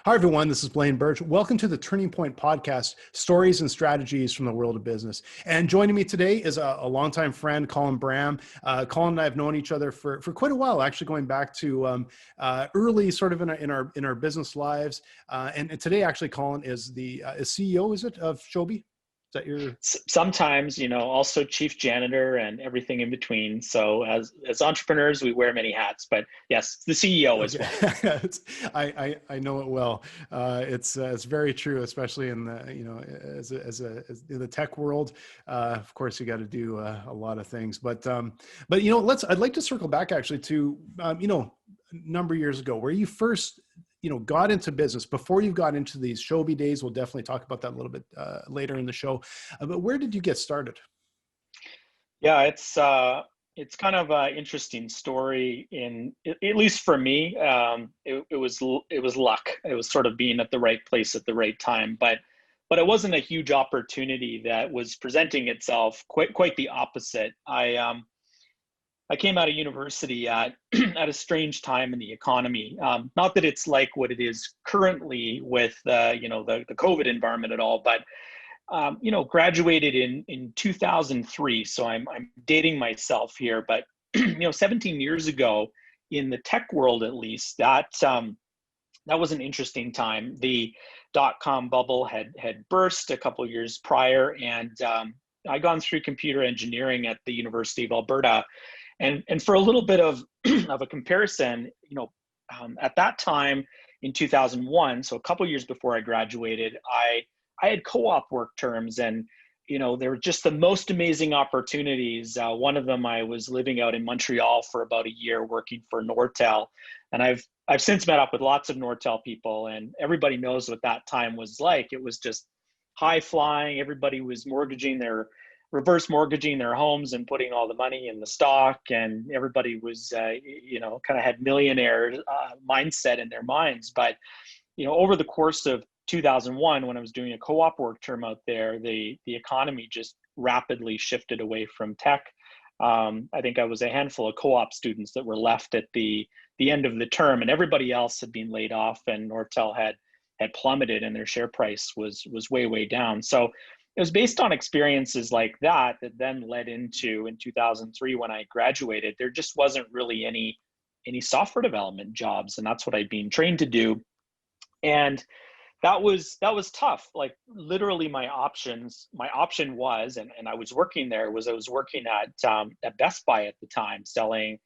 Hi, everyone. This is Blaine Birch. Welcome to the Turning Point Podcast, stories and strategies from the world of business. And joining me today is a longtime friend, Colin Bramm. Colin and I have known each other for quite a while, actually going back to early sort of in our business lives. And today, actually, Colin is the CEO, is it, of Showbie? Is that your? Sometimes, also chief janitor and everything in between. So as entrepreneurs, we wear many hats, but yes, the CEO as Okay. well. I know it well. It's very true, especially in the as in the tech world. Of course, you got to do a lot of things, but I'd like to circle back actually to a number of years ago where you first got into business before you got into these Showbie days. We'll definitely talk about that a little bit later in the show. But where did you get started? Yeah, it's kind of an interesting story at least for me. It was luck. It was sort of being at the right place at the right time, but it wasn't a huge opportunity that was presenting itself. Quite the opposite. I came out of university at at a strange time in the economy. Not that it's like what it is currently with the COVID environment at all, but graduated in 2003. So I'm dating myself here, but 17 years ago, in the tech world at least, that was an interesting time. The dot-com bubble had burst a couple of years prior, and I'd gone through computer engineering at the University of Alberta. And for a little bit of of a comparison, at that time in 2001, so a couple years before I graduated, I had co-op work terms, and there were just the most amazing opportunities. One of them, I was living out in Montreal for about a year working for Nortel, and I've since met up with lots of Nortel people, and everybody knows what that time was like. It was just high flying. Everybody was reverse mortgaging their homes and putting all the money in the stock, and everybody was kind of had millionaire mindset in their minds. But over the course of 2001, when I was doing a co-op work term out there, the economy just rapidly shifted away from tech. I think I was a handful of co-op students that were left at the end of the term, and everybody else had been laid off, and Nortel had plummeted, and their share price was way down. So it was based on experiences like that then led into, in 2003 when I graduated, there just wasn't really any software development jobs, and that's what I'd been trained to do. And that was tough. Like literally my option was, and I was working there, I was working at Best Buy at the time, selling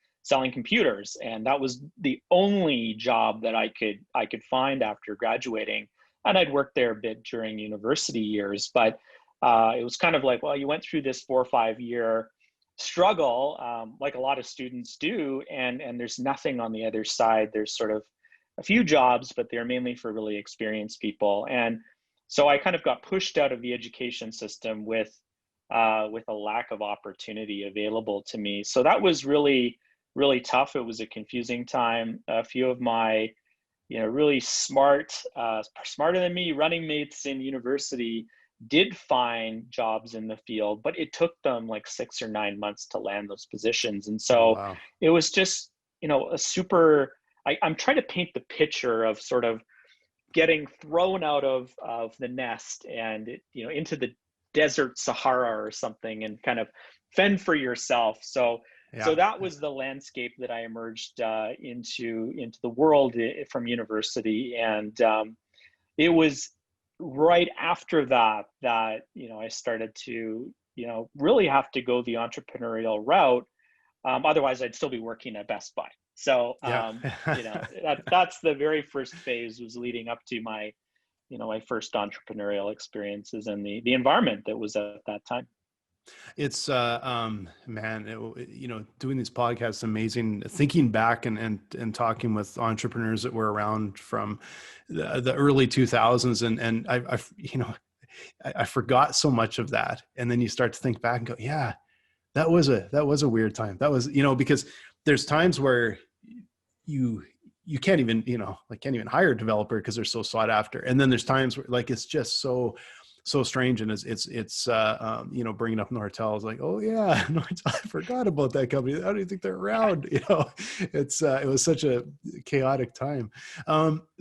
computers. And that was the only job that I could find after graduating. And I'd worked there a bit during university years, but it was kind of like, well, you went through this 4 or 5 year struggle, like a lot of students do, and there's nothing on the other side. There's sort of a few jobs, but they're mainly for really experienced people. And so I kind of got pushed out of the education system with a lack of opportunity available to me. So that was really, really tough. It was a confusing time. A few of my, really smarter than me running mates in university did find jobs in the field, but it took them like 6 or 9 months to land those positions. And Oh, so wow. it was just, a super, I'm trying to paint the picture of sort of getting thrown out of the nest and into the desert Sahara or something, and kind of fend for yourself. So Yeah. that was the landscape that I emerged into the world from university. And it was right after that I started to really have to go the entrepreneurial route. Otherwise, I'd still be working at Best Buy. So Yeah. that's the very first phase, was leading up to my my first entrepreneurial experiences and the environment that was at that time. It's man, doing these podcasts, amazing. Thinking back and talking with entrepreneurs that were around from the early 2000s, and I forgot so much of that. And then you start to think back and go, yeah, that was a weird time. That was, because there's times where you can't even, can't even hire a developer because they're so sought after. And then there's times where like, it's just so so strange. And you know, bringing up Nortel is like, oh yeah, Nortel, I forgot about that company. How do you think they're around? You know, it was such a chaotic time.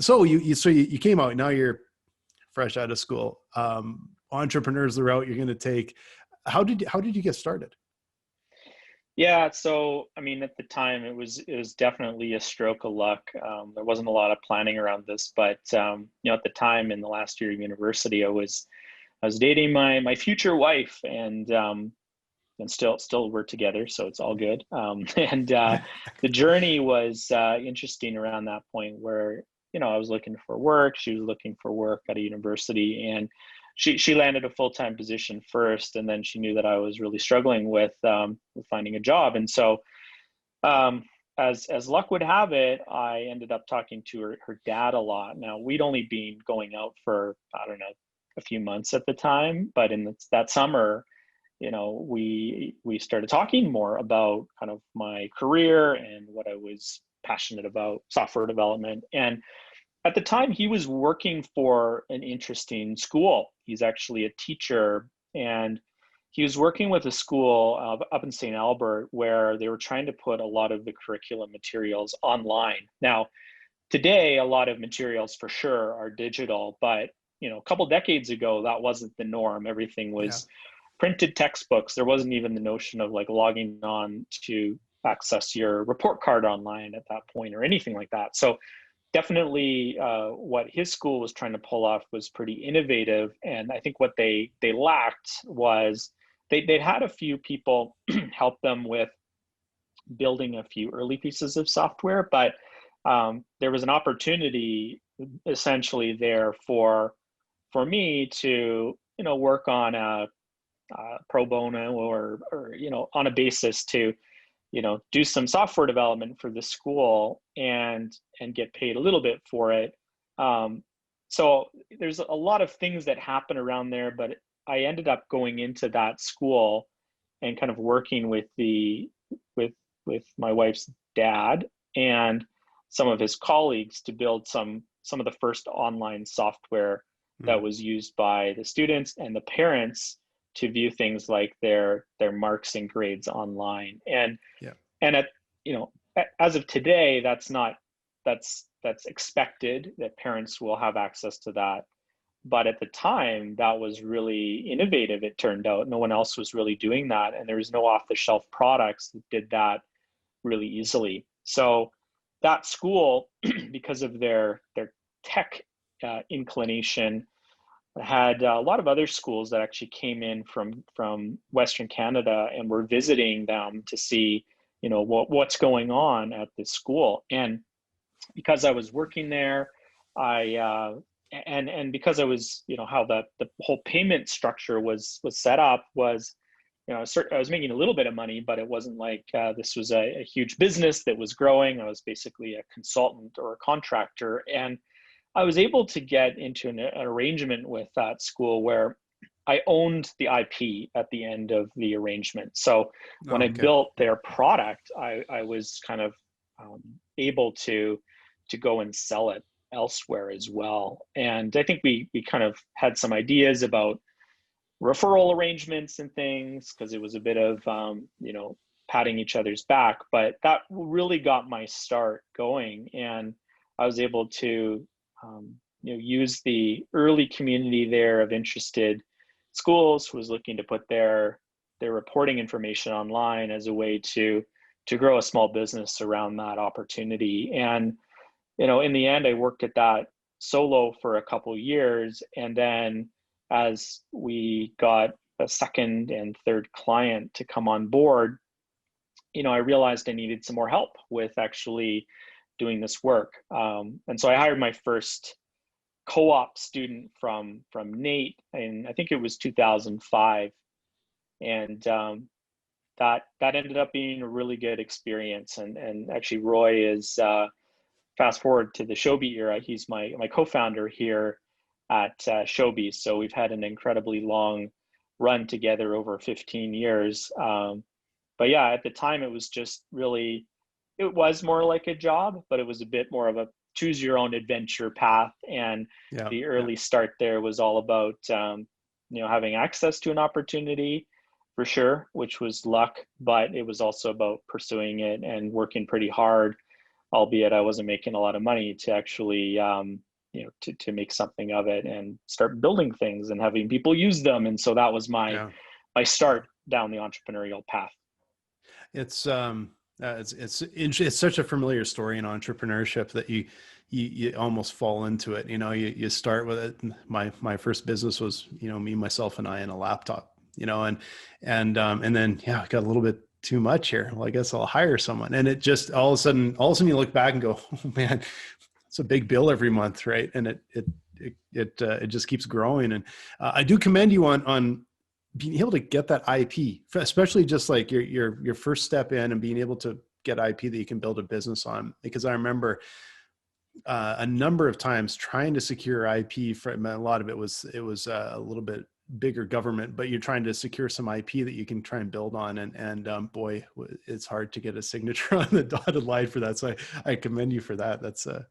So you came out, now you're fresh out of school. Entrepreneur's the route you're going to take. How did you get started? Yeah, so I mean, at the time, it was definitely a stroke of luck. There wasn't a lot of planning around this, but you know, at the time in the last year of university, I was dating my future wife, and still we're together, so it's all good. And the journey was interesting around that point where, you know, I was looking for work, she was looking for work at a university, and she landed a full-time position first, and then she knew that I was really struggling with finding a job, and so um, as luck would have it, I ended up talking to her dad a lot. Now, we'd only been going out for, I don't know, a few months at the time, but in that summer, you know, we started talking more about kind of my career and what I was passionate about, software development. And at the time, he was working for an interesting school. He's actually a teacher, and he was working with a school up in St. Albert where they were trying to put a lot of the curriculum materials online. Now, today, a lot of materials for sure are digital, but you know, a couple decades ago, that wasn't the norm. Everything Yeah. was printed textbooks. There wasn't even the notion of like logging on to access your report card online at that point or anything like that. So definitely what his school was trying to pull off was pretty innovative. And I think what they lacked was they'd had a few people help them with building a few early pieces of software, but there was an opportunity essentially there for me to, you know, work on a pro bono or you know, on a basis to, you know, do some software development for the school and get paid a little bit for it. So there's a lot of things that happen around there, but I ended up going into that school and kind of working with with my wife's dad and some of his colleagues to build some of the first online software that Mm. was used by the students and the parents to view things like their marks and grades online. Yeah. And at, you know, as of today, that's expected that parents will have access to that. But at the time, that was really innovative. It turned out no one else was really doing that, and there was no off-the-shelf products that did that really easily. So that school, because of their tech inclination, had a lot of other schools that actually came in from Western Canada and were visiting them to see, you know, what's going on at this school. And because I was working there, I and because I was, you know, how the whole payment structure was set up was, you know, I was making a little bit of money, but it wasn't like this was a huge business that was growing. I was basically a consultant or a contractor, and I was able to get into an arrangement with that school where I owned the IP at the end of the arrangement. So when Oh, I okay. built their product, I was kind of um, able to go and sell it elsewhere as well. And I think we kind of had some ideas about referral arrangements and things because it was a bit of you know, patting each other's back. But that really got my start going, and I was able to you know, use the early community there of interested schools who was looking to put their reporting information online as a way to grow a small business around that opportunity. And you know, in the end, I worked at that solo for a couple years, and then as we got a second and third client to come on board, you know, I realized I needed some more help with actually doing this work. And so I hired my first co-op student from Nate, and I think it was 2005, and that ended up being a really good experience. And actually, Roy is fast forward to the Showbie era. He's my co-founder here at Showbie, so we've had an incredibly long run together over 15 years. But yeah, at the time, it was just really, it was more like a job, but it was a bit more of a choose your own adventure path. And Yeah. the Yeah. early start there was all about having access to an opportunity for sure, which was luck, but it was also about pursuing it and working pretty hard, albeit I wasn't making a lot of money, to actually, to make something of it and start building things and having people use them. And so that was my Yeah. start down the entrepreneurial path. It's such a familiar story in entrepreneurship that you almost fall into it. You start with it. My first business was, me, myself, and I, and a laptop. And then, yeah, I got a little bit too much here. Well, I guess I'll hire someone. And it just all of a sudden you look back and go, oh man, it's a big bill every month, right? And it just keeps growing. And I do commend you on being able to get that IP, especially just like your first step in and being able to get IP that you can build a business on. Because I remember a number of times trying to secure IP from a lot of it was a little bit bigger government, but you're trying to secure some IP that you can try and build on. And boy, it's hard to get a signature on the dotted line for that. So I commend you for that. That's a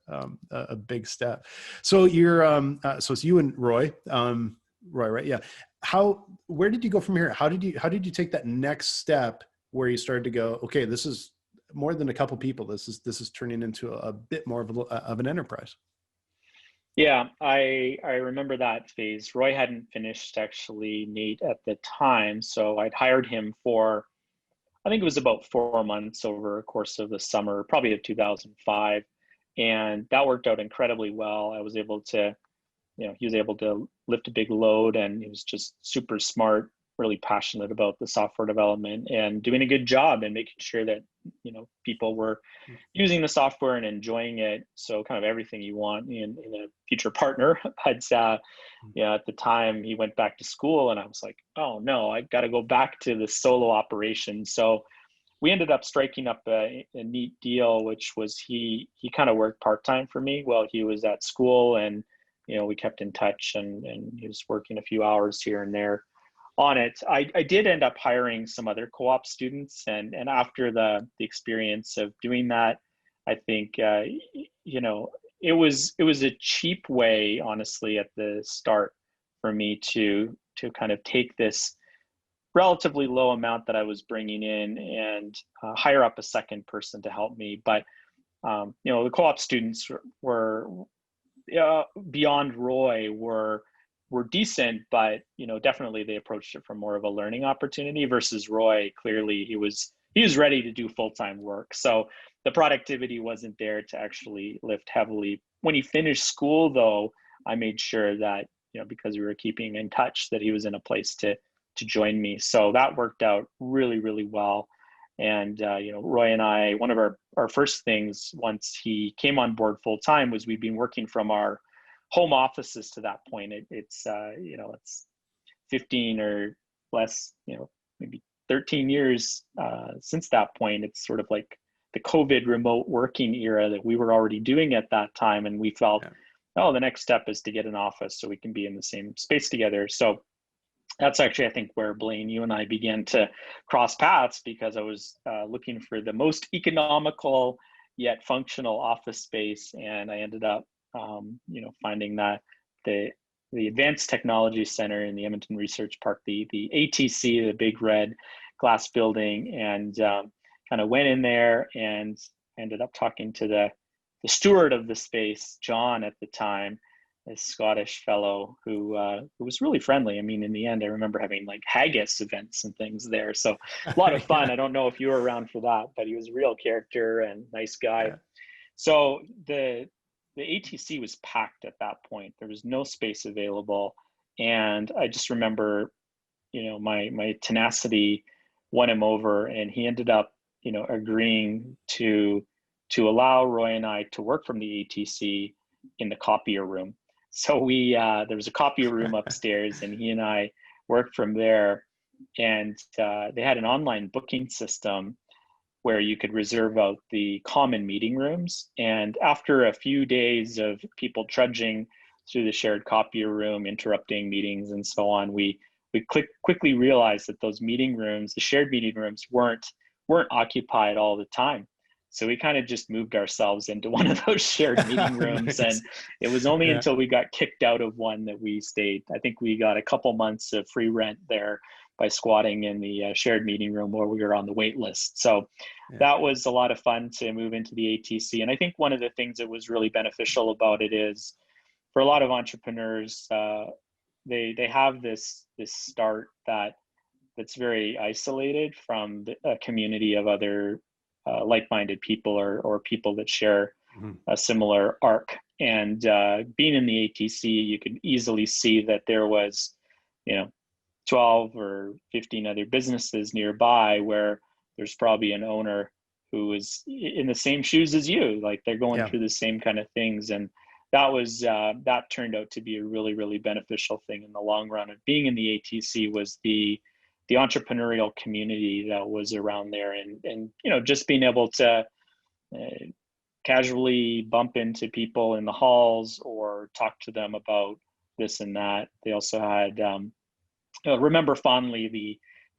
big step. So so it's you and Roy, right? Yeah. Where did you go from here? How did you take that next step where you started to go, okay, this is more than a couple people. This is turning into a bit more of an enterprise. Yeah, I remember that phase. Roy hadn't finished actually, Nate, at the time. So I'd hired him for, I think it was about 4 months over a course of the summer, probably of 2005. And that worked out incredibly well. I was able to, he was able to lift a big load, and he was just super smart, really passionate about the software development and doing a good job and making sure that, people were using the software and enjoying it. So kind of everything you want in a future partner. But at the time he went back to school, and I was like, oh no, I got to go back to the solo operation. So we ended up striking up a neat deal, which was he kind of worked part-time for me while he was at school. And, we kept in touch, and he was working a few hours here and there on it. I did end up hiring some other co-op students, and after the experience of doing that, I think it was a cheap way, honestly, at the start for me to kind of take this relatively low amount that I was bringing in and hire up a second person to help me. But the co-op students were beyond Roy were decent, but definitely they approached it from more of a learning opportunity versus Roy. Clearly he was ready to do full-time work. So the productivity wasn't there to actually lift heavily. When he finished school though, I made sure that, because we were keeping in touch, that he was in a place to join me. So that worked out really, really well. And, Roy and I, one of our first things once he came on board full time was we'd been working from our home offices to that point. It's 15 or less, maybe 13 years since that point. It's sort of like the COVID remote working era that we were already doing at that time. And we felt, the next step is to get an office so we can be in the same space together. So that's actually, I think, where Blaine, you and I began to cross paths, because I was looking for the most economical yet functional office space. And I ended up, finding that the Advanced Technology Center in the Edmonton Research Park, the ATC, the big red glass building, and kind of went in there and ended up talking to the steward of the space, John, at the time, a Scottish fellow who was really friendly. I mean, in the end, I remember having like haggis events and things there. So a lot of fun. I don't know if you were around for that, but he was a real character and nice guy. Yeah. So the ATC was packed at that point. There was no space available. And I just remember, my tenacity won him over, and he ended up, agreeing to allow Roy and I to work from the ATC in the copier room. So there was a copier room upstairs, and he and I worked from there. And they had an online booking system where you could reserve out the common meeting rooms. And after a few days of people trudging through the shared copier room, interrupting meetings and so on, we quickly realized that those meeting rooms, the shared meeting rooms, weren't occupied all the time. So we kind of just moved ourselves into one of those shared meeting rooms. Nice. And it was only Yeah. until we got kicked out of one that we stayed. I think we got a couple months of free rent there by squatting in the shared meeting room where we were on the wait list. So Yeah. that was a lot of fun to move into the ATC. And I think one of the things that was really beneficial about it is for a lot of entrepreneurs, they have this start that's very isolated from a community of other like-minded people or people that share Mhm. a similar arc. And being in the ATC, you could easily see that there was, 12 or 15 other businesses nearby where there's probably an owner who is in the same shoes as you, like they're going Yeah. through the same kind of things. And that turned out to be a really, really beneficial thing in the long run. And being in the ATC was the entrepreneurial community that was around there, and just being able to uh, casually bump into people in the halls or talk to them about this and that. They also had remember fondly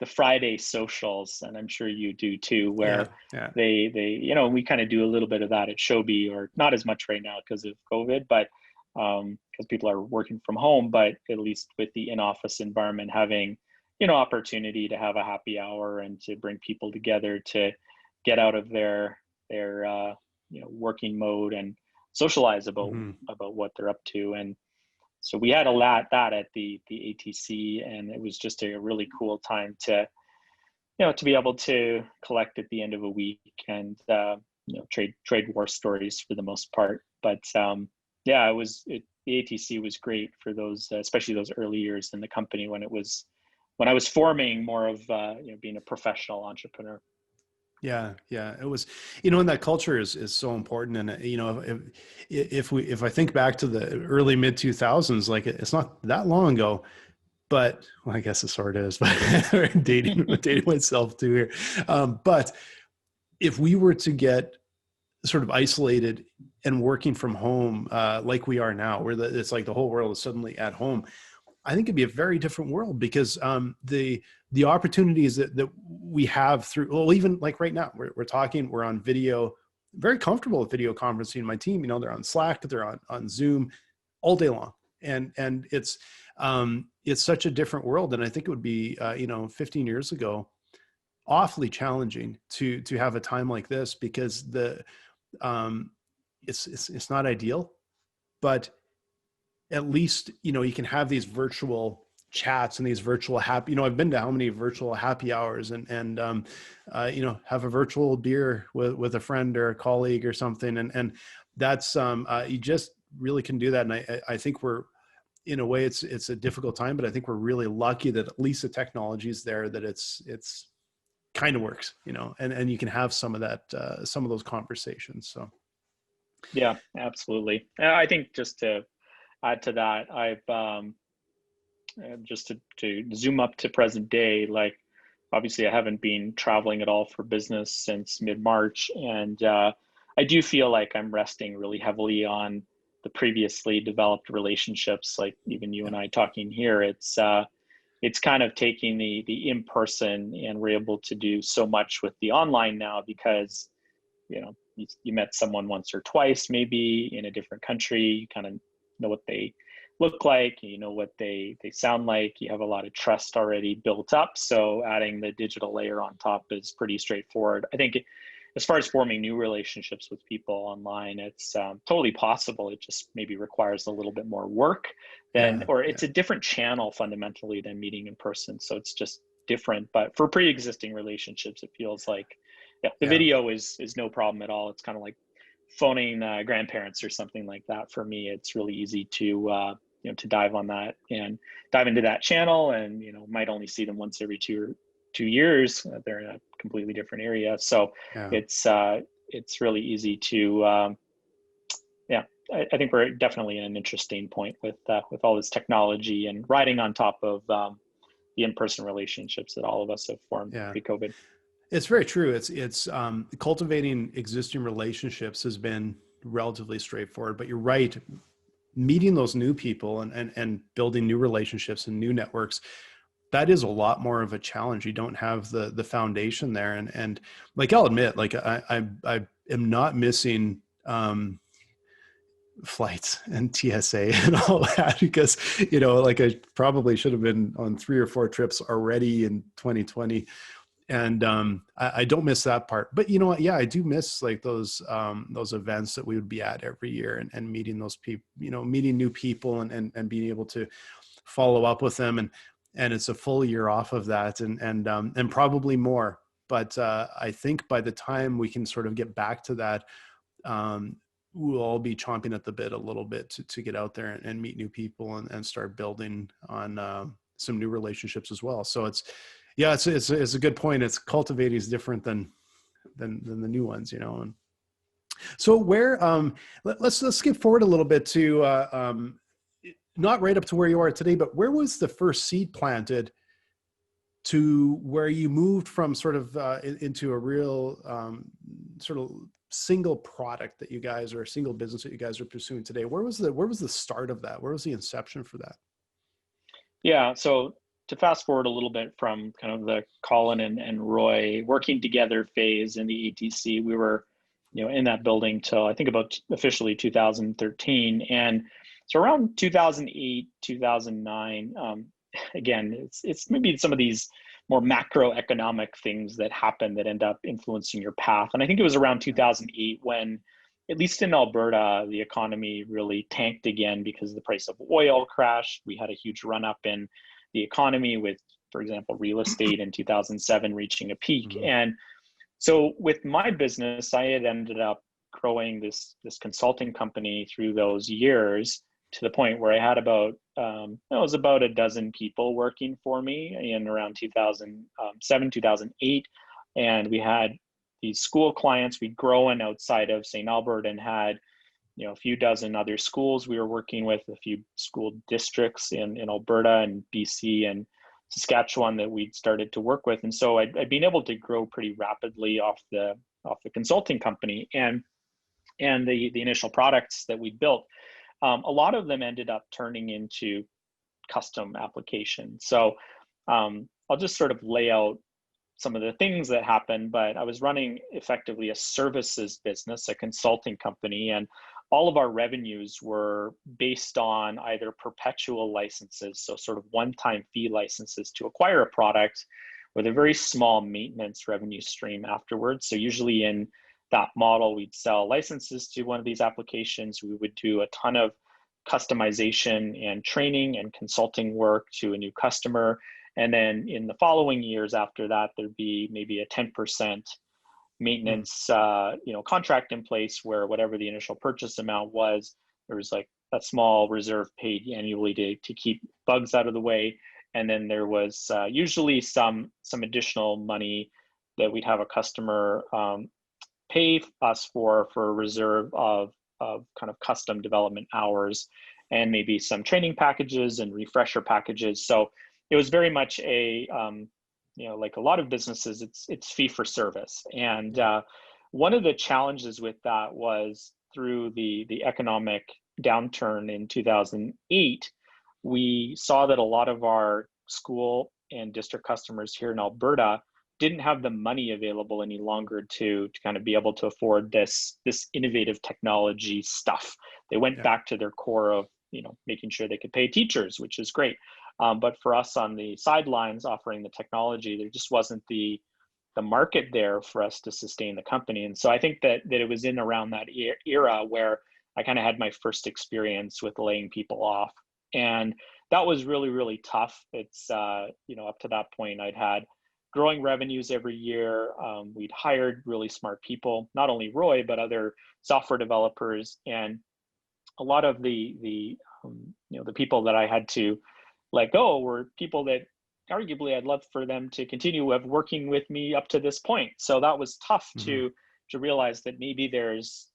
the Friday socials, and I'm sure you do too, Yeah. where Yeah. we kind of do a little bit of that at Showbie, or not as much right now because of COVID, but because people are working from home, but at least with the in-office environment, having opportunity to have a happy hour and to bring people together to get out of their working mode and socialize Mhm. about what they're up to. And so we had a lot that at the ATC, and it was just a really cool time to be able to collect at the end of a week and trade war stories for the most part. But yeah, the ATC was great for those, especially those early years in the company when I was forming more of being a professional entrepreneur. Yeah, yeah, it was, and that culture is so important. And if I think back to the early mid 2000s, like it's not that long ago, but well, I guess it sort of is, but dating myself too here. But if we were to get sort of isolated and working from home, like we are now, where it's like the whole world is suddenly at home, I think it'd be a very different world, because the opportunities that we have through, well, even like right now, we're talking, we're on video, very comfortable with video conferencing. My team, they're on Slack, they're on Zoom all day long, and it's such a different world. And I think it would be 15 years ago, awfully challenging to have a time like this, because um, it's not ideal, but at least you can have these virtual chats and these virtual happy, I've been to how many virtual happy hours, and have a virtual beer with a friend or a colleague or something, and that's you just really can do that. And I think we're, in a way, it's a difficult time, but I think we're really lucky that at least the technology is there, that it's kind of works, and you can have some of that, some of those conversations. So Yeah, absolutely. I think just to add to that, I've just to zoom up to present day, like obviously I haven't been traveling at all for business since mid-March, and I do feel like I'm resting really heavily on the previously developed relationships. Like even you yeah, and I talking here, it's kind of taking the in-person, and we're able to do so much with the online now because you met someone once or twice, maybe in a different country. You kind of know what they look like, what they sound like. You have a lot of trust already built up, so adding the digital layer on top is pretty straightforward. I think as far as forming new relationships with people online, it's totally possible. It just maybe requires a little bit more work or yeah, it's a different channel fundamentally than meeting in person, so it's just different. But for pre-existing relationships, it feels like, yeah, the yeah, video is no problem at all. It's kind of like phoning grandparents or something like that. For me, it's really easy to dive on that and dive into that channel, and might only see them once every 2 years. They're in a completely different area, so yeah. it's really easy to yeah. I think we're definitely in an interesting point with all this technology and riding on top of the in-person relationships that all of us have formed Yeah. pre-COVID. It's very true. It's cultivating existing relationships has been relatively straightforward, but you're right. Meeting those new people and building new relationships and new networks, that is a lot more of a challenge. You don't have the foundation there. And like, I'll admit, like I am not missing flights and TSA and all that, because, like I probably should have been on 3 or 4 trips already in 2020. And I don't miss that part. But you know what? Yeah, I do miss like those events that we would be at every year, and meeting those people, meeting new people, and being able to follow up with them. And it's a full year off of that, and probably more. But I think by the time we can sort of get back to that, we'll all be chomping at the bit a little bit to get out there and meet new people, and start building on some new relationships as well. So it's a good point. It's cultivating is different than the new ones, And so where let's skip forward a little bit to not right up to where you are today, but where was the first seed planted to where you moved from sort of into a real sort of single product that you guys, or a single business that you guys are pursuing today? Where was the start of that? Where was the inception for that? Yeah, so to fast forward a little bit from kind of the Colin and Roy working together phase in the ETC, we were, in that building till I think about officially 2013. And so around 2008, 2009, again, it's maybe some of these more macroeconomic things that happen that end up influencing your path. And I think it was around 2008 when, at least in Alberta, the economy really tanked again because the price of oil crashed. We had a huge run up in the economy with, for example, real estate in 2007 reaching a peak. Mm-hmm. And so with my business, I had ended up growing this consulting company through those years to the point where I had about, it was about a dozen people working for me in around 2007, 2008. And we had these school clients. We'd grown outside of St. Albert and had, a few dozen other schools we were working with, a few school districts in Alberta and BC and Saskatchewan that we'd started to work with. And so I'd been able to grow pretty rapidly off the consulting company and the initial products that we built. A lot of them ended up turning into custom applications. So I'll just sort of lay out some of the things that happened, but I was running effectively a services business, a consulting company, and all of our revenues were based on either perpetual licenses, so sort of one-time fee licenses to acquire a product, with a very small maintenance revenue stream afterwards. So usually in that model, we'd sell licenses to one of these applications. We would do a ton of customization and training and consulting work to a new customer. And then in the following years after that, there'd be maybe a 10% maintenance contract in place where whatever the initial purchase amount was, there was like a small reserve paid annually to keep bugs out of the way. And then there was usually some additional money that we'd have a customer pay us for a reserve of kind of custom development hours, and maybe some training packages and refresher packages. So it was very much a like a lot of businesses, it's fee for service. And one of the challenges with that was through the economic downturn in 2008, we saw that a lot of our school and district customers here in Alberta didn't have the money available any longer to kind of be able to afford this innovative technology stuff. They went back to their core of making sure they could pay teachers, which is great. But for us on the sidelines offering the technology, there just wasn't the market there for us to sustain the company. And so I think that it was in around that era where I kind of had my first experience with laying people off. And that was really, really tough. It's, up to that point, I'd had growing revenues every year. We'd hired really smart people, not only Roy, but other software developers. And a lot of the people that I had to let go were people that arguably I'd love for them to continue working with me up to this point. So that was tough to realize that maybe there's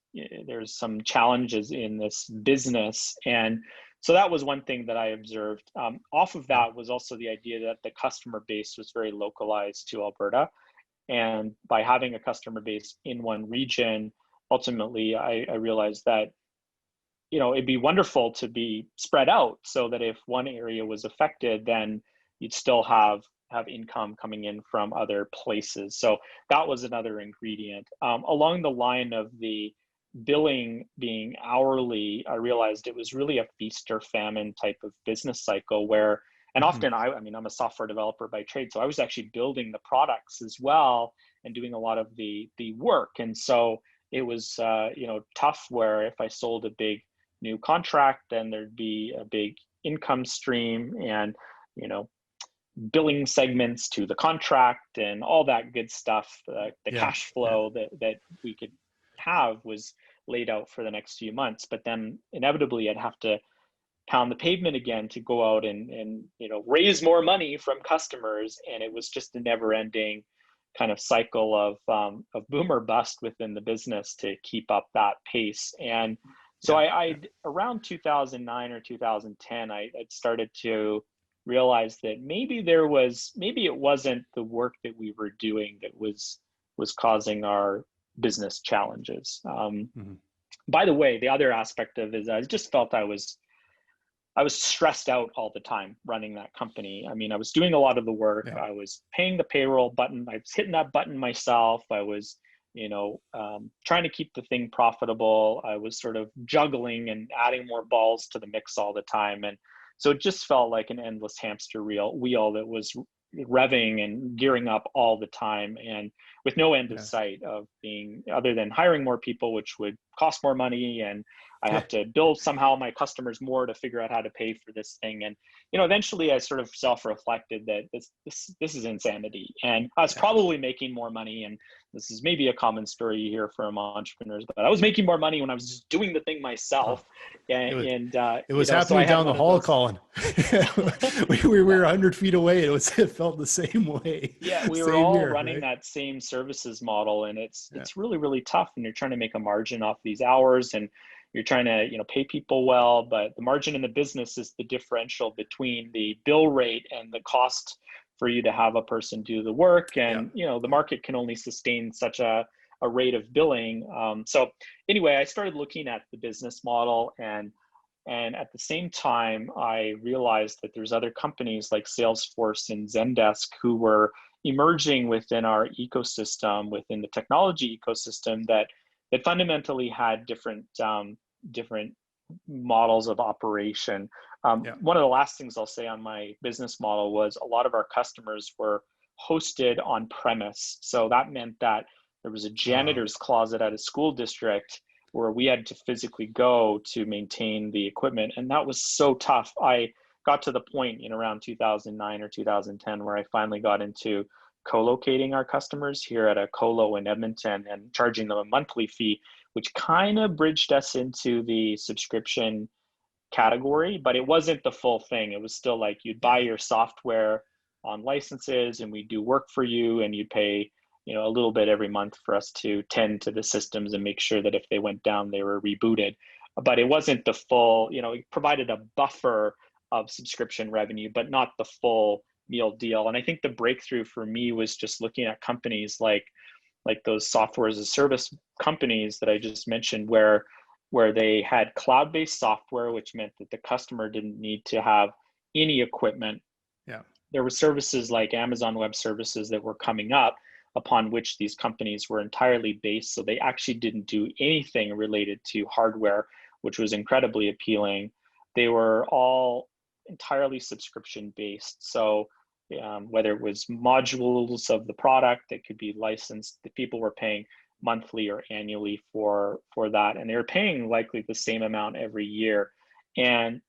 some challenges in this business. And so that was one thing that I observed. Off of that was also the idea that the customer base was very localized to Alberta. And by having a customer base in one region, ultimately I realized that it'd be wonderful to be spread out so that if one area was affected, then you'd still have have income coming in from other places. So that was another ingredient. Along the line of the billing being hourly, I realized it was really a feast or famine type of business cycle where, and Hmm. often I mean, I'm a software developer by trade, so I was actually building the products as well and doing a lot of the work. And so it was, tough where if I sold a big new contract, then there'd be a big income stream and, you know, billing segments to the contract and all that good stuff. The Yeah. cash Yeah. flow that we could have was laid out for the next few months, but then inevitably I'd have to pound the pavement again to go out and raise more money from customers, and it was just a never ending kind of cycle of boom or bust within the business to keep up that pace. And so Yeah. I around 2009 or 2010, I'd started to realize that maybe it wasn't the work that we were doing that was causing our business challenges. Hmm. By the way, the other aspect of it is I just felt I was stressed out all the time running that company. I mean, I was doing a lot of the work. Yeah. I was paying the payroll button. I was hitting that button myself. I was, trying to keep the thing profitable. I was sort of juggling and adding more balls to the mix all the time. And so it just felt like an endless hamster wheel that was revving and gearing up all the time, and with no end in Yeah. sight of being other than hiring more people, which would cost more money, and I Yeah. have to bill somehow my customers more to figure out how to pay for this thing. And eventually I sort of self-reflected that this is insanity, and I was Yeah. probably making more money. And this is maybe a common story you hear from entrepreneurs, but I was making more money when I was just doing the thing Oh, myself. it was And it was so I happening had down the one of hall, those. Colin. We were 100 feet away. It felt the same way. Yeah, we were Same all here, running right? that same services model, and Yeah. it's really really tough, and you're trying to make a margin off these hours, and you're trying to pay people well, but the margin in the business is the differential between the bill rate and the cost for you to have a person do the work. Yeah. And the Yeah. market can only sustain such a rate of billing. So anyway, I started looking at the business model, and at the same time, I realized that there's other companies like Salesforce and Zendesk who were emerging within our ecosystem, within the technology ecosystem, that fundamentally had different models of operation. Yeah. One of the last things I'll say on my business model was a lot of our customers were hosted on premise. So that meant that there was a Uh, janitor's closet at a school district where we had to physically go to maintain the equipment. And that was so tough. I got to the point in around 2009 or 2010 where I finally got into co-locating our customers here at a colo in Edmonton and charging them a monthly fee, which kind of bridged us into the subscription category, but it wasn't the full thing. It was still like you'd buy yeah. your software on licenses and we do work for you, and you pay a little bit every month for us to tend to the systems and make sure that if they went down they were rebooted. But it wasn't the full, it provided a buffer of subscription revenue but not the full meal deal. And I think the breakthrough for me was just looking at companies like those software as a service companies that I just mentioned, where they had cloud-based software, which meant that the customer didn't need to have any equipment. Yeah. There were services like Amazon Web Services that were coming up upon which these companies were entirely based. So they actually didn't do anything related to hardware, which was incredibly appealing. They were all entirely subscription based. So whether it was modules of the product that could be licensed, the people were paying monthly or annually for that, and they were paying likely the same amount every year. And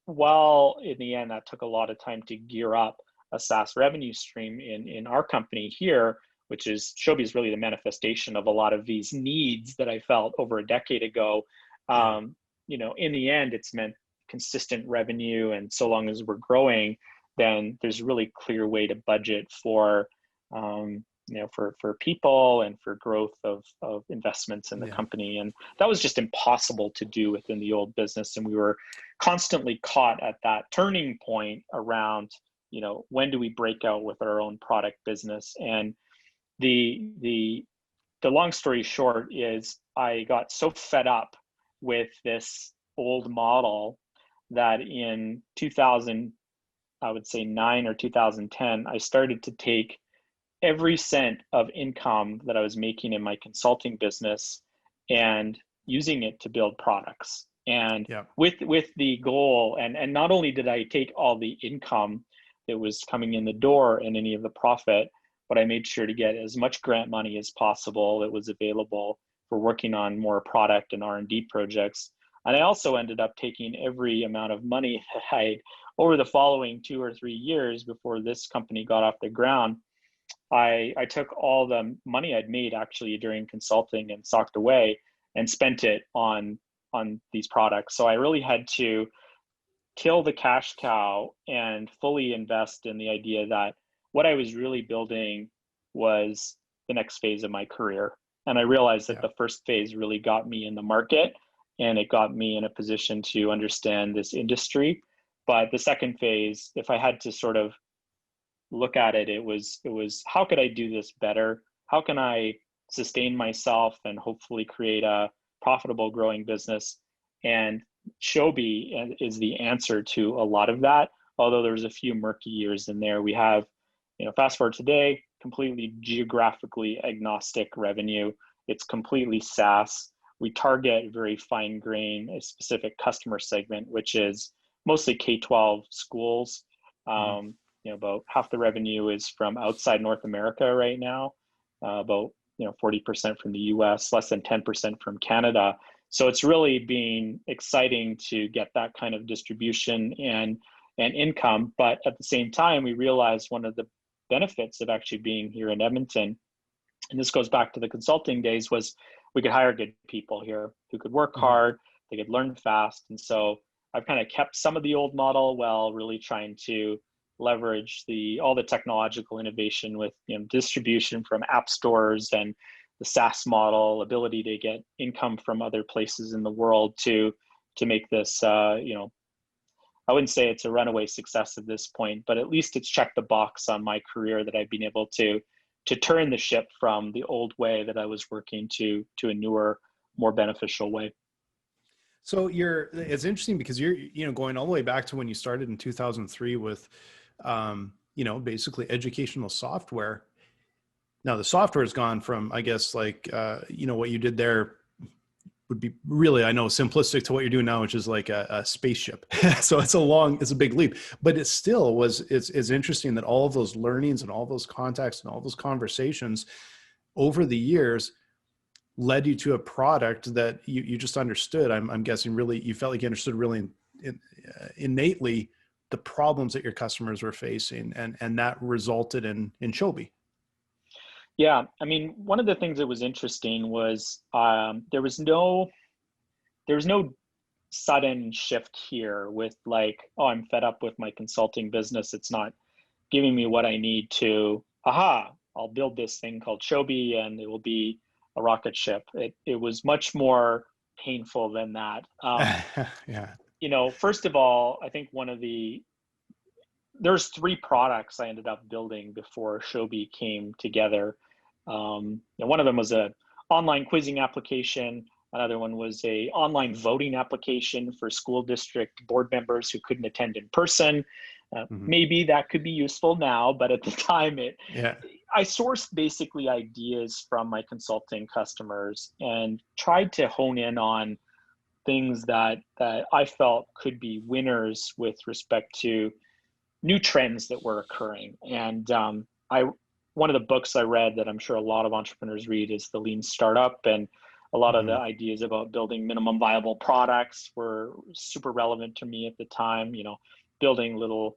while in the end that took a lot of time to gear up a SaaS revenue stream in our company here, which is Showbie is really the manifestation of a lot of these needs that I felt over a decade ago. Yeah. In the end, it's meant consistent revenue, and so long as we're growing, then there's a really clear way to budget for for people and for growth of investments in the Yeah. company. And that was just impossible to do within the old business. And we were constantly caught at that turning point around, when do we break out with our own product business? And the long story short is I got so fed up with this old model that in 2010 I would say 9 or 2010, I started to take every cent of income that I was making in my consulting business and using it to build products. And Yeah. with the goal, and not only did I take all the income that was coming in the door and any of the profit, but I made sure to get as much grant money as possible that was available for working on more product and R&D projects. And I also ended up taking every amount of money that I, over the following 2 or 3 years before this company got off the ground, I took all the money I'd made actually during consulting and socked away and spent it on these products. So I really had to kill the cash cow and fully invest in the idea that what I was really building was the next phase of my career. And I realized that Yeah. the first phase really got me in the market and it got me in a position to understand this industry. But the second phase, if I had to sort of look at it, it was how could I do this better? How can I sustain myself and hopefully create a profitable growing business? And Showbie is the answer to a lot of that. Although there's a few murky years in there, we have, fast forward today, completely geographically agnostic revenue. It's completely SaaS. We target very fine grain, a specific customer segment, which is mostly K-12 schools. Mhm. About half the revenue is from outside North America right now, about 40% from the US, less than 10% from Canada. So it's really been exciting to get that kind of distribution and income. But at the same time, we realized one of the benefits of actually being here in Edmonton, and this goes back to the consulting days, was we could hire good people here who could work Mhm. hard, they could learn fast. And so I've kind of kept some of the old model while really trying to leverage all the technological innovation with distribution from app stores and the SaaS model, ability to get income from other places in the world to make this I wouldn't say it's a runaway success at this point, but at least it's checked the box on my career that I've been able to turn the ship from the old way that I was working to a newer, more beneficial way. So it's interesting because you're, going all the way back to when you started in 2003 with, basically educational software. Now the software has gone from, I guess, like, what you did there would be really, I know, simplistic to what you're doing now, which is like a spaceship. So it's a big leap, but it still it's interesting that all of those learnings and all those contacts and all those conversations over the years led you to a product that you just understood. I'm guessing really, you felt like you understood really innately the problems that your customers were facing, and that resulted in Showbie. Yeah, I mean, one of the things that was interesting was there was no sudden shift here with like, oh, I'm fed up with my consulting business. It's not giving me what I need to, I'll build this thing called Showbie and it will be a rocket ship. It was much more painful than that. Yeah. First of all, I think there's 3 products I ended up building before Showbie came together. And one of them was a online quizzing application. Another one was a online voting application for school district board members who couldn't attend in person. Mm-hmm. Maybe that could be useful now, but at the time, Yeah. I sourced basically ideas from my consulting customers and tried to hone in on things that I felt could be winners with respect to new trends that were occurring. And one of the books I read that I'm sure a lot of entrepreneurs read is The Lean Startup, and a lot of the Mm-hmm. ideas about building minimum viable products were super relevant to me at the time. Building little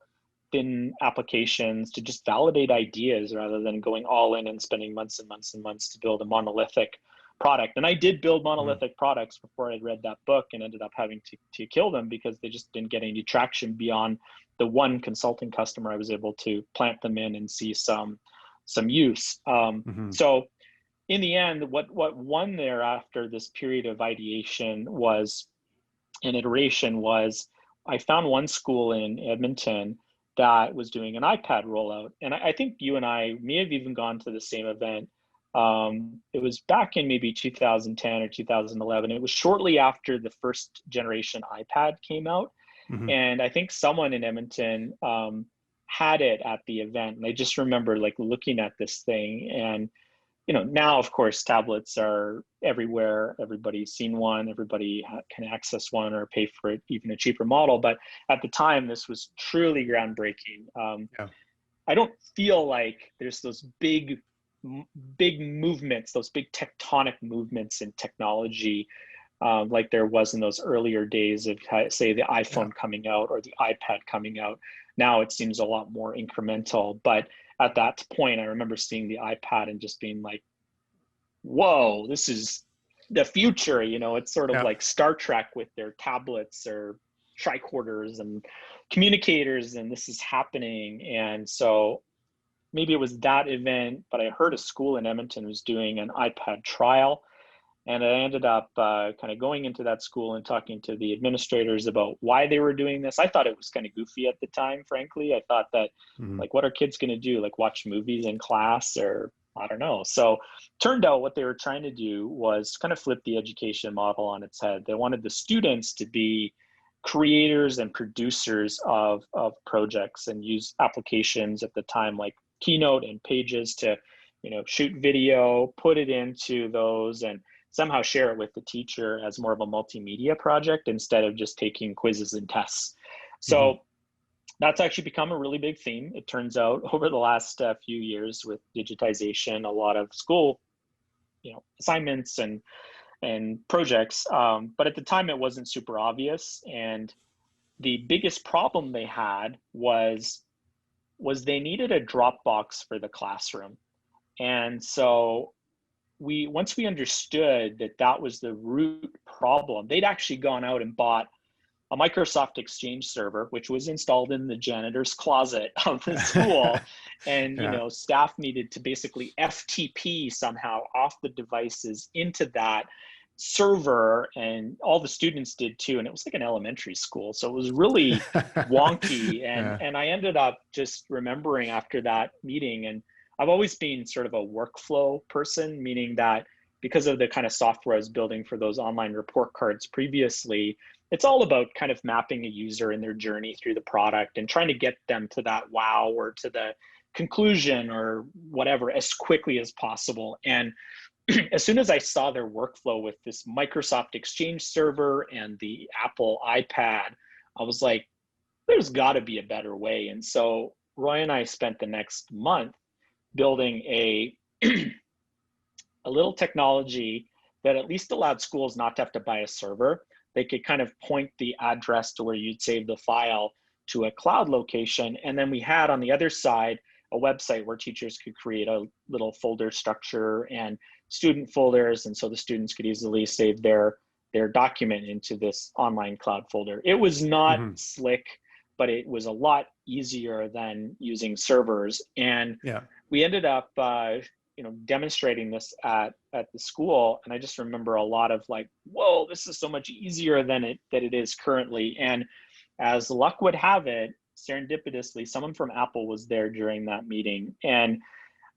thin applications to just validate ideas rather than going all in and spending months and months and months to build a monolithic product. And I did build monolithic products before I'd read that book and ended up having to kill them because they just didn't get any traction beyond the one consulting customer I was able to plant them in and see some use. Mm-hmm. So in the end, what won there after this period of ideation was an iteration was I found one school in Edmonton that was doing an iPad rollout. And I think you and I may have even gone to the same event. It was back in maybe 2010 or 2011. It was shortly after the first generation iPad came out. Mm-hmm. And I think someone in Edmonton had it at the event. And I just remember like looking at this thing, and now of course tablets are everywhere. Everybody's seen one, everybody can access one or pay for it, even a cheaper model. But at the time, this was truly groundbreaking. Yeah. I don't feel like there's those big movements, those big tectonic movements in technology, like there was in those earlier days of, say, the iPhone coming out or the iPad coming out. Now it seems a lot more incremental. But at that point, I remember seeing the iPad and just being like, whoa, this is the future. It's sort of Yeah. like Star Trek with their tablets or tricorders and communicators, and this is happening. And so maybe it was that event, but I heard a school in Edmonton was doing an iPad trial. And I ended up kind of going into that school and talking to the administrators about why they were doing this. I thought it was kind of goofy at the time, frankly. I thought that, like, what are kids going to do? Like, watch movies in class, or I don't know. So turned out what they were trying to do was kind of flip the education model on its head. They wanted the students to be creators and producers of projects and use applications at the time like Keynote and Pages to, shoot video, put it into those, and somehow share it with the teacher as more of a multimedia project instead of just taking quizzes and tests. So that's actually become a really big theme. It turns out over the last few years with digitization, a lot of school, assignments and projects. But at the time, it wasn't super obvious. And the biggest problem they had was they needed a Dropbox for the classroom. And so once we understood that was the root problem, they'd actually gone out and bought a Microsoft Exchange server, which was installed in the janitor's closet of the school. And, staff needed to basically FTP somehow off the devices into that server, and all the students did too. And it was like an elementary school. So it was really wonky. And I ended up just remembering after that meeting, and I've always been sort of a workflow person, meaning that because of the kind of software I was building for those online report cards previously, it's all about kind of mapping a user in their journey through the product and trying to get them to that wow or to the conclusion or whatever as quickly as possible. And as soon as I saw their workflow with this Microsoft Exchange server and the Apple iPad, I was like, there's got to be a better way. And so Roy and I spent the next month building a little technology that at least allowed schools not to have to buy a server. They could kind of point the address to where you'd save the file to a cloud location. And then we had on the other side a website where teachers could create a little folder structure and student folders. And so the students could easily save their document into this online cloud folder. It was not slick, but it was a lot easier than using servers. And we ended up demonstrating this at the school. And I just remember a lot of like, whoa, this is so much easier than it is currently. And as luck would have it, serendipitously, someone from Apple was there during that meeting. And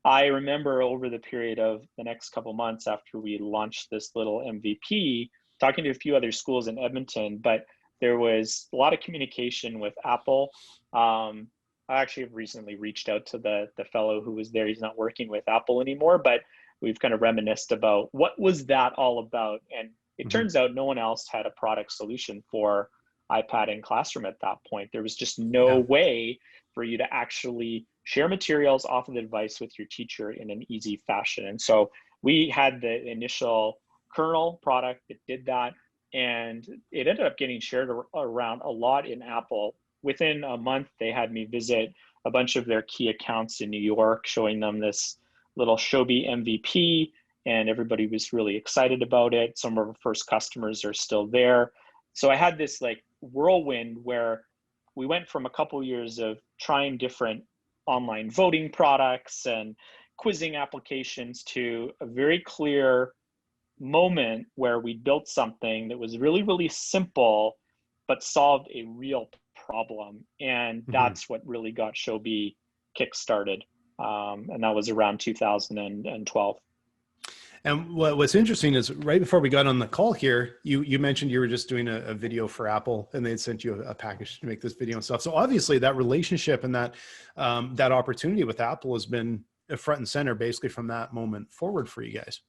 I remember over the period of the next couple months after we launched this little MVP, talking to a few other schools in Edmonton, but there was a lot of communication with Apple. I actually have recently reached out to the fellow who was there. He's not working with Apple anymore, but we've kind of reminisced about what was that all about. And it turns out no one else had a product solution for iPad in classroom at that point. There was just no way for you to actually share materials off of the device with your teacher in an easy fashion. And so we had the initial kernel product that did that, and it ended up getting shared around a lot in Apple. Within a month, they had me visit a bunch of their key accounts in New York, showing them this little Showbie MVP, and everybody was really excited about it. Some of our first customers are still there. So I had this like whirlwind where we went from a couple years of trying different online voting products and quizzing applications to a very clear moment where we built something that was really, really simple, but solved a real problem. And that's what really got Showbie kickstarted. And that was around 2012. And what's interesting is right before we got on the call here, you mentioned you were just doing a video for Apple, and they'd sent you a package to make this video and stuff. So obviously that relationship and that opportunity with Apple has been a front and center basically from that moment forward for you guys.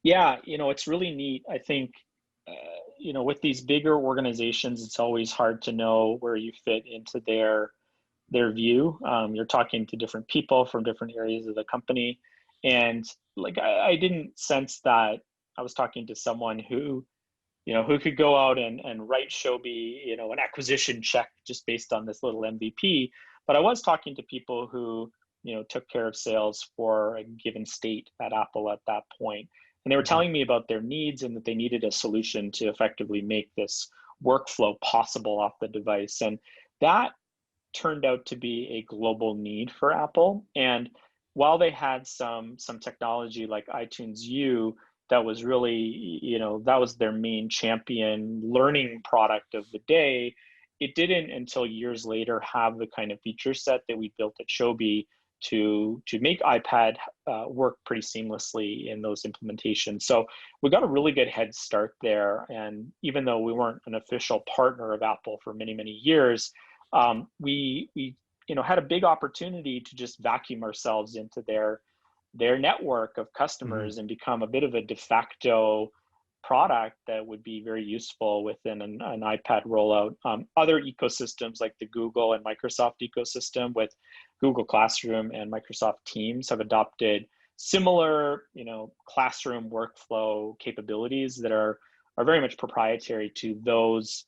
Yeah, it's really neat. I think, with these bigger organizations, it's always hard to know where you fit into their view. You're talking to different people from different areas of the company, and like I didn't sense that I was talking to someone who could go out and write Showbie, an acquisition check just based on this little MVP. But I was talking to people who, took care of sales for a given state at Apple at that point. And they were Mhm. telling me about their needs and that they needed a solution to effectively make this workflow possible off the device. And that turned out to be a global need for Apple. And while they had some technology like iTunes U that was really, that was their main champion learning product of the day, it didn't until years later have the kind of feature set that we built at Showbie to make iPad work pretty seamlessly in those implementations. So we got a really good head start there. And even though we weren't an official partner of Apple for many, many years, we had a big opportunity to just vacuum ourselves into their network of Mhm. customers and become a bit of a de facto product that would be very useful within an iPad rollout. Other ecosystems like the Google and Microsoft ecosystem with Google Classroom and Microsoft Teams have adopted similar, classroom workflow capabilities that are very much proprietary to those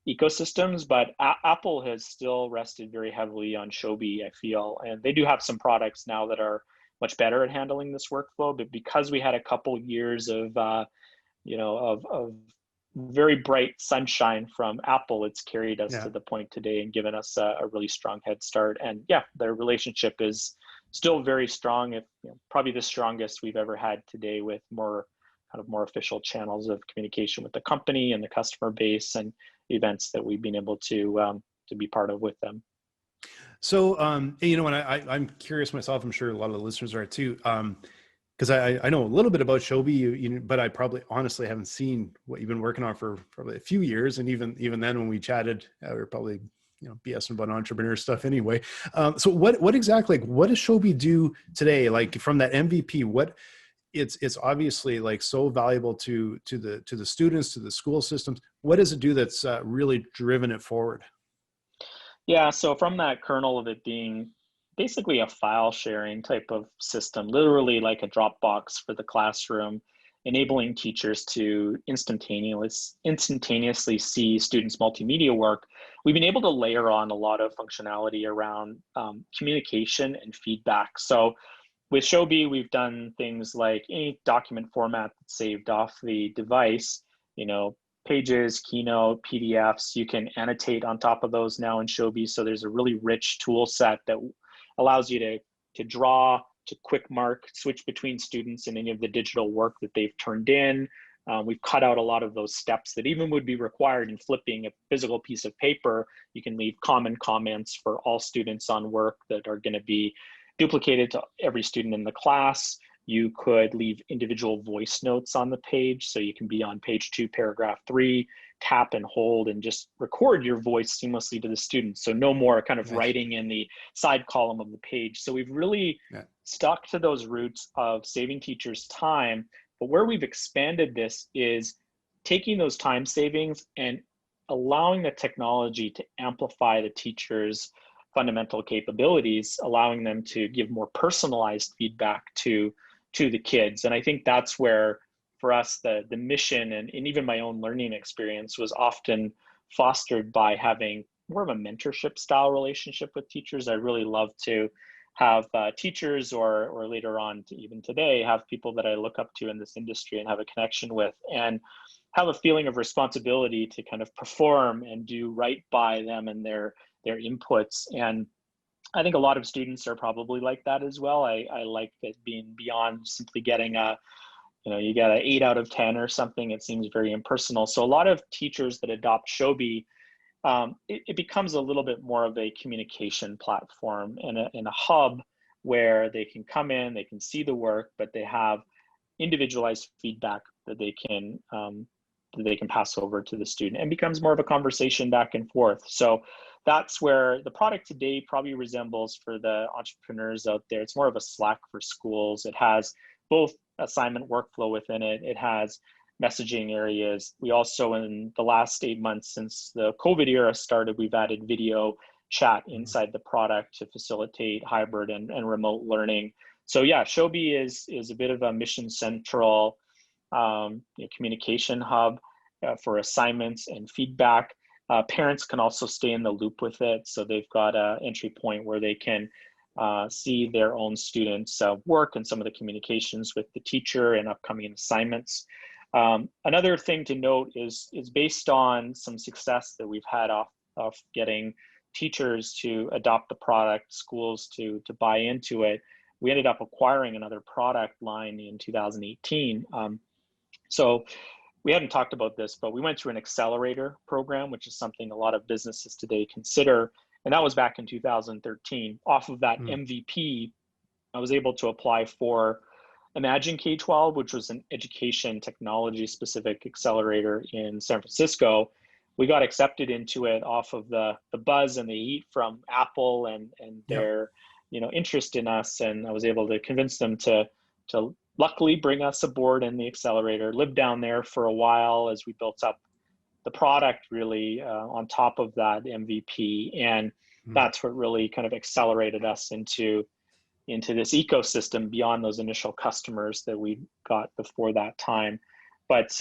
ecosystems. But Apple has still rested very heavily on Showbie, I feel, and they do have some products now that are much better at handling this workflow. But because we had a couple years of very bright sunshine from Apple, it's carried us Yeah. to the point today and given us a really strong head start. And yeah, their relationship is still very strong, if probably the strongest we've ever had today, with more official channels of communication with the company and the customer base and events that we've been able to be part of with them. So, and I'm curious myself. I'm sure a lot of the listeners are too. Because I know a little bit about Showbie, but I probably honestly haven't seen what you've been working on for probably a few years. And even then, when we chatted, we were probably BSing about entrepreneur stuff anyway. So what exactly, like, what does Showbie do today? Like from that MVP, what it's obviously like so valuable to the students, to the school systems. What does it do that's really driven it forward? Yeah, so from that kernel of it being basically a file sharing type of system, literally like a Dropbox for the classroom, enabling teachers to instantaneously see students' multimedia work, we've been able to layer on a lot of functionality around communication and feedback. So with Showbie, we've done things like any document format that's saved off the device, you know, pages, Keynote, PDFs, you can annotate on top of those now in Showbie. So there's a really rich tool set that allows you to draw, to quick mark, switch between students and any of the digital work that they've turned in. We've cut out a lot of those steps that even would be required in flipping a physical piece of paper. You can leave common comments for all students on work that are going to be duplicated to every student in the class. You could leave individual voice notes on the page. So you can be on page 2, paragraph 3, tap and hold and just record your voice seamlessly to the students. So no more kind of Nice. writing in the side column of the page. So we've really Yeah. stuck to those roots of saving teachers time. But where we've expanded this is taking those time savings and allowing the technology to amplify the teachers' fundamental capabilities, allowing them to give more personalized feedback to the kids. And I think that's where, for us, the mission and even my own learning experience was often fostered by having more of a mentorship style relationship with teachers. I really love to have teachers, or later on to even today, have people that I look up to in this industry and have a connection with, and have a feeling of responsibility to kind of perform and do right by them and their inputs. And I think a lot of students are probably like that as well. I like it being beyond simply getting you got an 8 out of 10 or something. It seems very impersonal. So a lot of teachers that adopt Showbie, it becomes a little bit more of a communication platform and a hub where they can come in, they can see the work, but they have individualized feedback that they can pass over to the student, and becomes more of a conversation back and forth. So that's where the product today probably resembles, for the entrepreneurs out there, it's more of a Slack for schools. It has both assignment workflow within it. It has messaging areas. We also, in the last 8 months since the COVID era started, we've added video chat inside the product to facilitate hybrid and remote learning. So yeah, Showbie is a bit of a mission central communication hub for assignments and feedback. Parents can also stay in the loop with it. So they've got an entry point where they can see their own students' work and some of the communications with the teacher and upcoming assignments. Another thing to note is based on some success that we've had off getting teachers to adopt the product, schools to buy into it. We ended up acquiring another product line in 2018. So we hadn't talked about this, but we went through an accelerator program, which is something a lot of businesses today consider. And that was back in 2013. Off of that MVP, I was able to apply for Imagine K-12, which was an education technology specific accelerator in San Francisco. We got accepted into it off of the buzz and the heat from Apple and their interest in us. And I was able to convince them to luckily bring us aboard in the accelerator, lived down there for a while as we built up the product really on top of that MVP. And that's what really kind of accelerated us into this ecosystem beyond those initial customers that we got before that time. But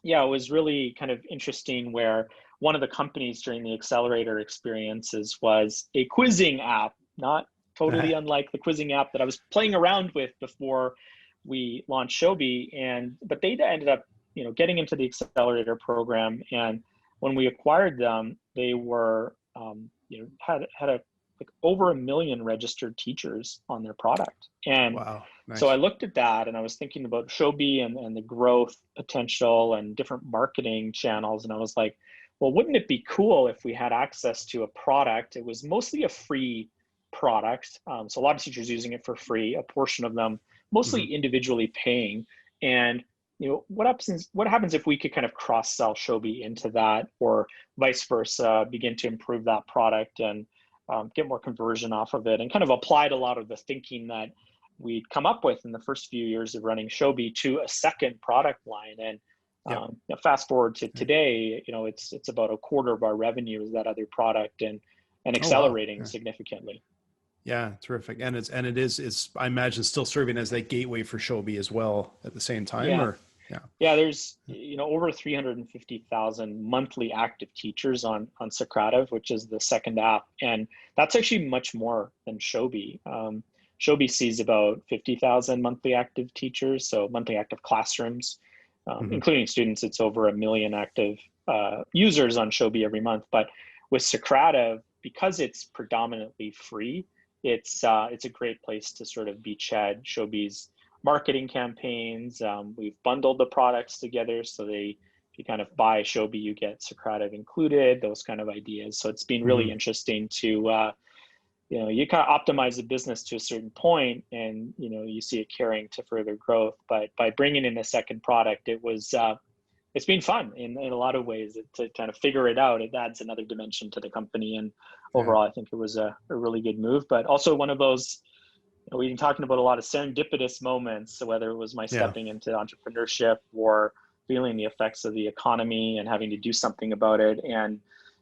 yeah, it was really kind of interesting where one of the companies during the accelerator experiences was a quizzing app, not totally unlike the quizzing app that I was playing around with before we launched Showbie. But they ended up, getting into the accelerator program. And when we acquired them, they were, had over 1 million registered teachers on their product. And wow, nice. So I looked at that and I was thinking about Showbie and the growth potential and different marketing channels. And I was like, well, wouldn't it be cool if we had access to a product? It was mostly a free product. So a lot of teachers using it for free, a portion of them mostly individually paying. And what happens if we could kind of cross-sell Showbie into that, or vice versa, begin to improve that product and get more conversion off of it, and kind of applied a lot of the thinking that we'd come up with in the first few years of running Showbie to a second product line. And fast forward to today, it's about a quarter of our revenue is that other product, and accelerating significantly. Yeah, terrific. And it's I imagine still serving as that gateway for Showbie as well at the same time. There's over 350,000 monthly active teachers on Socrative, which is the second app, and that's actually much more than Showbie. Showbie sees about 50,000 monthly active teachers, so monthly active classrooms, including students. It's over 1 million active users on Showbie every month. But with Socrative, because it's predominantly free, it's a great place to sort of beachhead Showbie's marketing campaigns. We've bundled the products together, so if you kind of buy Showbie, you get Socrative included, those kind of ideas. So it's been really interesting to, you kind of optimize the business to a certain point, and you see it carrying to further growth. But by bringing in a second product, it's been fun in a lot of ways to kind of figure it out. It adds another dimension to the company, and overall, I think it was a really good move. But also one of those, we've been talking about a lot of serendipitous moments. So whether it was my stepping into entrepreneurship or feeling the effects of the economy and having to do something about it,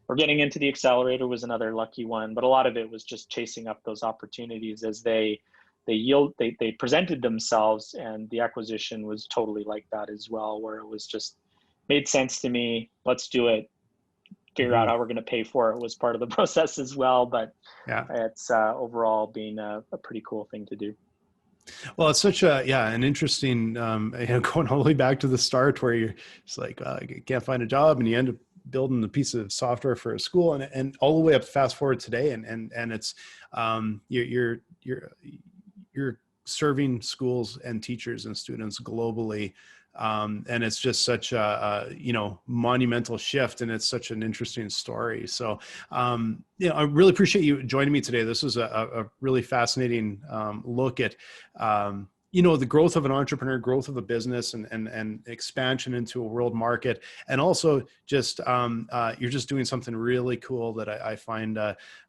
or getting into the accelerator was another lucky one. But a lot of it was just chasing up those opportunities as they presented themselves, and the acquisition was totally like that as well, where it was just made sense to me. Let's do it. Figure out how we're going to pay for it was part of the process as well. But it's overall been a pretty cool thing to do. Well, it's such an interesting, going all the way back to the start where you're just like, you can't find a job, and you end up building a piece of software for a school, and all the way up fast forward today. And it's, you're serving schools and teachers and students globally. And it's just such a monumental shift, and it's such an interesting story. So, I really appreciate you joining me today. This was a really fascinating look at, the growth of an entrepreneur, growth of a business, and expansion into a world market, and also just you're just doing something really cool that I find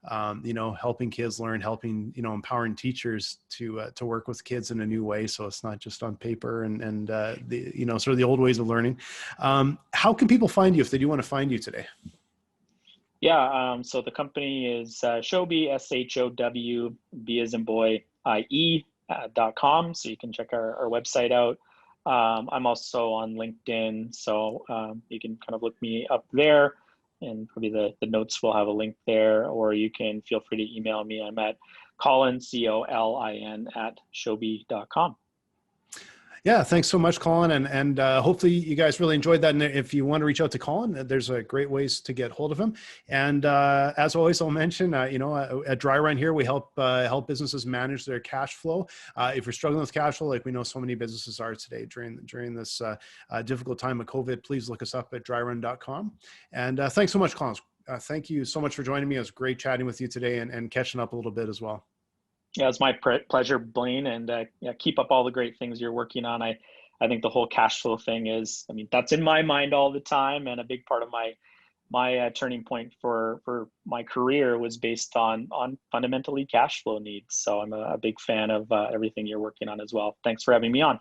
helping kids learn, helping empowering teachers to work with kids in a new way, so it's not just on paper and the sort of the old ways of learning. How can people find you if they do want to find you today? Yeah, so the company is Showbie, SHOW, B as in boy, IE.com. So you can check our website out. I'm also on LinkedIn, so you can kind of look me up there, and probably the notes will have a link there, or you can feel free to email me. I'm at Colin, COLIN, at Showbie.com. Yeah, thanks so much, Colin, and hopefully you guys really enjoyed that. And if you want to reach out to Colin, there's a great ways to get hold of him. And as always, I'll mention, at Dryrun here, we help businesses manage their cash flow. If you're struggling with cash flow, like we know so many businesses are today during this difficult time of COVID, please look us up at dryrun.com. And thanks so much, Colin. Thank you so much for joining me. It was great chatting with you today and catching up a little bit as well. Yeah, it's my pleasure, Blaine, and yeah, keep up all the great things you're working on. I think the whole cash flow thing is, I mean, that's in my mind all the time, and a big part of my turning point for my career was based on fundamentally cash flow needs. So I'm a big fan of everything you're working on as well. Thanks for having me on.